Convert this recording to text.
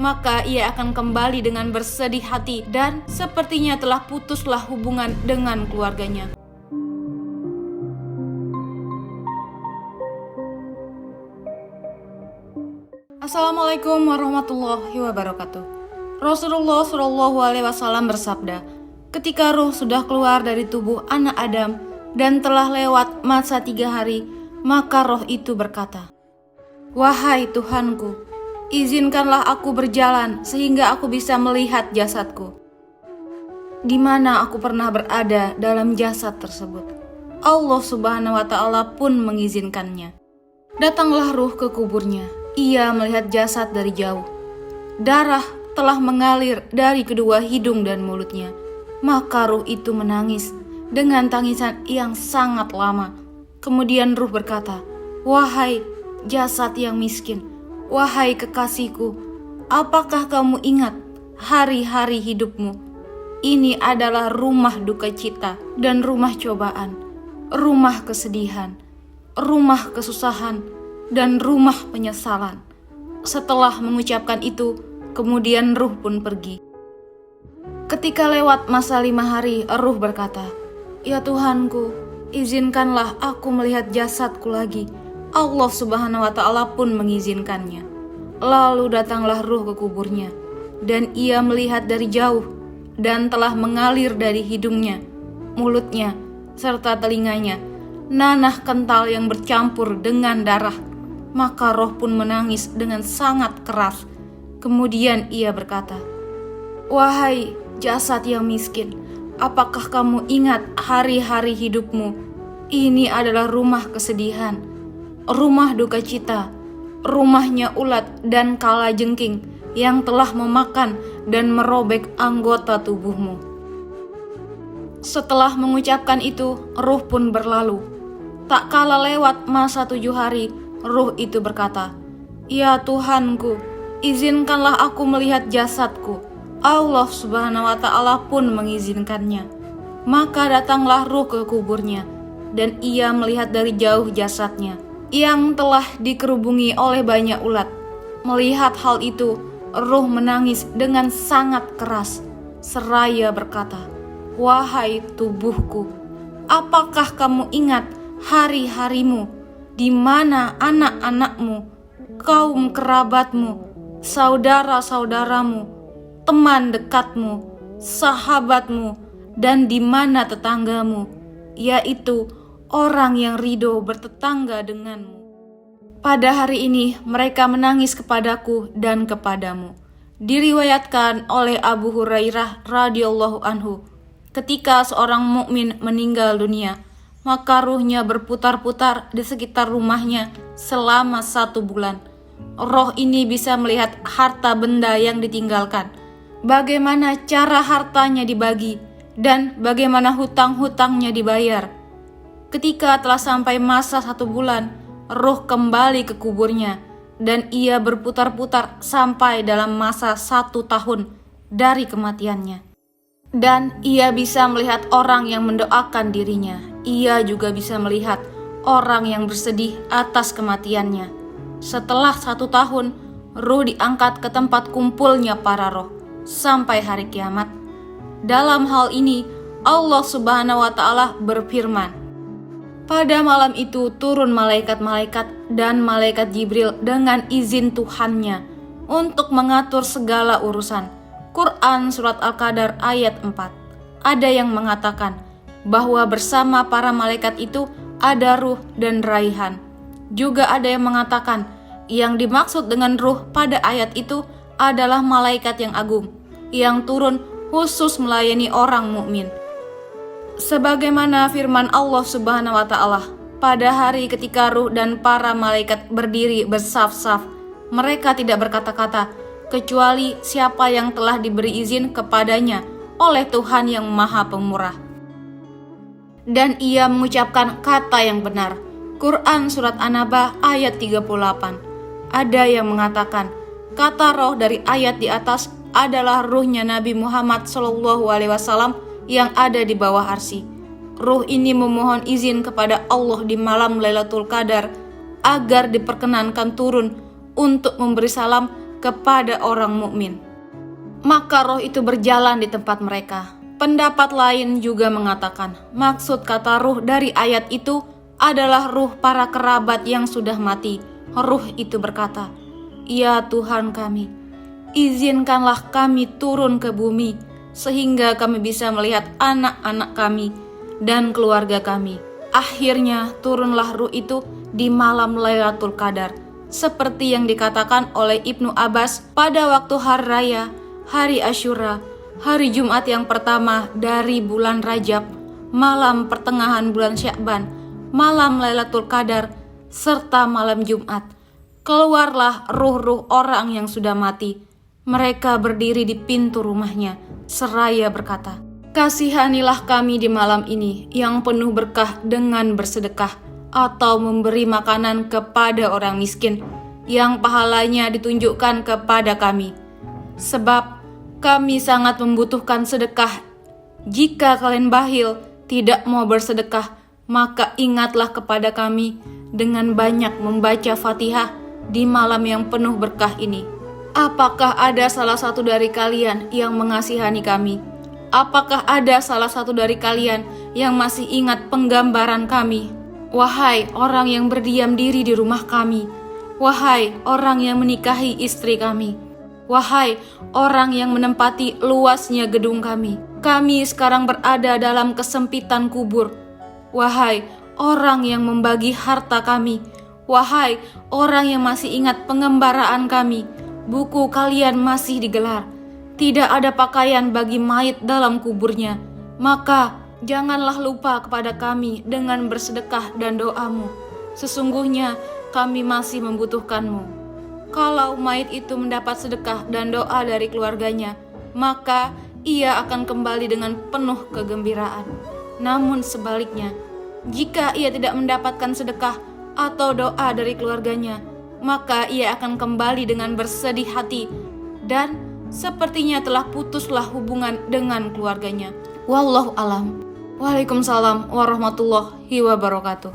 maka ia akan kembali dengan bersedih hati dan sepertinya telah putuslah hubungan dengan keluarganya. Assalamualaikum warahmatullahi wabarakatuh. Rasulullah SAW bersabda, ketika ruh sudah keluar dari tubuh anak Adam dan telah lewat masa 3 hari, maka roh itu berkata, "Wahai Tuhanku, izinkanlah aku berjalan sehingga aku bisa melihat jasadku. Di mana aku pernah berada dalam jasad tersebut." Allah Subhanahu wa Ta'ala pun mengizinkannya. Datanglah ruh ke kuburnya. Ia melihat jasad dari jauh. Darah telah mengalir dari kedua hidung dan mulutnya. Maka ruh itu menangis dengan tangisan yang sangat lama. Kemudian ruh berkata, "Wahai jasad yang miskin, wahai kekasihku, apakah kamu ingat hari-hari hidupmu? Ini adalah rumah duka cita dan rumah cobaan, rumah kesedihan, rumah kesusahan, dan rumah penyesalan." Setelah mengucapkan itu, kemudian ruh pun pergi. Ketika lewat masa 5 hari, ruh berkata, "Ya Tuhanku, izinkanlah aku melihat jasadku lagi." Allah Subhanahu wa Ta'ala pun mengizinkannya. Lalu datanglah ruh ke kuburnya, dan ia melihat dari jauh, dan telah mengalir dari hidungnya, mulutnya, serta telinganya nanah kental yang bercampur dengan darah. Maka roh pun menangis dengan sangat keras. Kemudian ia berkata, "Wahai jasad yang miskin, apakah kamu ingat hari-hari hidupmu? Ini adalah rumah kesedihan, rumah duka cita, rumahnya ulat dan kalajengking yang telah memakan dan merobek anggota tubuhmu." Setelah mengucapkan itu, ruh pun berlalu. Tak kala lewat masa 7 hari, ruh itu berkata, "Ya Tuhanku, izinkanlah aku melihat jasadku." Allah Subhanahu wa Ta'ala pun mengizinkannya. Maka datanglah ruh ke kuburnya, dan ia melihat dari jauh jasadnya yang telah dikerubungi oleh banyak ulat. Melihat hal itu, ruh menangis dengan sangat keras seraya berkata, "Wahai tubuhku, apakah kamu ingat hari-harimu, di mana anak-anakmu, kaum kerabatmu, saudara-saudaramu, teman dekatmu, sahabatmu, dan di mana tetanggamu, yaitu orang yang ridho bertetangga denganmu. Pada hari ini mereka menangis kepadaku dan kepadamu." Diriwayatkan oleh Abu Hurairah radhiyallahu anhu, ketika seorang mukmin meninggal dunia, maka ruhnya berputar-putar di sekitar rumahnya selama 1 bulan. Roh ini bisa melihat harta benda yang ditinggalkan, bagaimana cara hartanya dibagi, dan bagaimana hutang-hutangnya dibayar. Ketika telah sampai masa 1 bulan, roh kembali ke kuburnya, dan ia berputar-putar sampai dalam masa 1 tahun dari kematiannya. Dan ia bisa melihat orang yang mendoakan dirinya. Ia juga bisa melihat orang yang bersedih atas kematiannya. Setelah 1 tahun, ruh diangkat ke tempat kumpulnya para roh sampai hari kiamat. Dalam hal ini, Allah Subhanahu wa Ta'ala berfirman, "Pada malam itu turun malaikat-malaikat dan malaikat Jibril dengan izin Tuhannya untuk mengatur segala urusan." Quran Surat Al-Qadar ayat 4. Ada yang mengatakan bahwa bersama para malaikat itu ada ruh dan raihan. Juga ada yang mengatakan yang dimaksud dengan ruh pada ayat itu adalah malaikat yang agung, yang turun khusus melayani orang mukmin. Sebagaimana firman Allah Subhanahu wa Ta'ala, pada hari ketika ruh dan para malaikat berdiri bersaf-saf, mereka tidak berkata-kata, kecuali siapa yang telah diberi izin kepadanya oleh Tuhan yang Maha Pemurah, dan ia mengucapkan kata yang benar. Quran Surat An-Naba ayat 38. Ada yang mengatakan kata roh dari ayat di atas adalah ruhnya Nabi Muhammad SAW yang ada di bawah arsy. Ruh ini memohon izin kepada Allah di malam Lailatul Qadar agar diperkenankan turun untuk memberi salam kepada orang mukmin. Maka roh itu berjalan di tempat mereka. Pendapat lain juga mengatakan, maksud kata ruh dari ayat itu adalah ruh para kerabat yang sudah mati. Ruh itu berkata, "Ya Tuhan kami, izinkanlah kami turun ke bumi, sehingga kami bisa melihat anak-anak kami dan keluarga kami." Akhirnya turunlah ruh itu di malam Lailatul Qadar, seperti yang dikatakan oleh Ibnu Abbas pada waktu hari raya, hari Asyura, hari Jumat yang pertama dari bulan Rajab, malam pertengahan bulan Sya'ban, malam Lailatul Qadar, serta malam Jumat. Keluarlah ruh-ruh orang yang sudah mati. Mereka berdiri di pintu rumahnya, seraya berkata, "Kasihanilah kami di malam ini yang penuh berkah dengan bersedekah atau memberi makanan kepada orang miskin yang pahalanya ditunjukkan kepada kami. Sebab kami sangat membutuhkan sedekah. Jika kalian bakhil tidak mau bersedekah, maka ingatlah kepada kami dengan banyak membaca Fatihah di malam yang penuh berkah ini. Apakah ada salah satu dari kalian yang mengasihani kami? Apakah ada salah satu dari kalian yang masih ingat penggambaran kami? Wahai orang yang berdiam diri di rumah kami, wahai orang yang menikahi istri kami, wahai orang yang menempati luasnya gedung kami sekarang berada dalam kesempitan kubur. Wahai orang yang membagi harta kami, wahai orang yang masih ingat pengembaraan kami, buku kalian masih digelar. Tidak ada pakaian bagi mayit dalam kuburnya. Maka janganlah lupa kepada kami dengan bersedekah dan doamu. Sesungguhnya kami masih membutuhkanmu." Kalau mayit itu mendapat sedekah dan doa dari keluarganya, maka ia akan kembali dengan penuh kegembiraan. Namun sebaliknya, jika ia tidak mendapatkan sedekah atau doa dari keluarganya, maka ia akan kembali dengan bersedih hati dan sepertinya telah putuslah hubungan dengan keluarganya. Wallahu alam. Waalaikumsalam warahmatullahi wabarakatuh.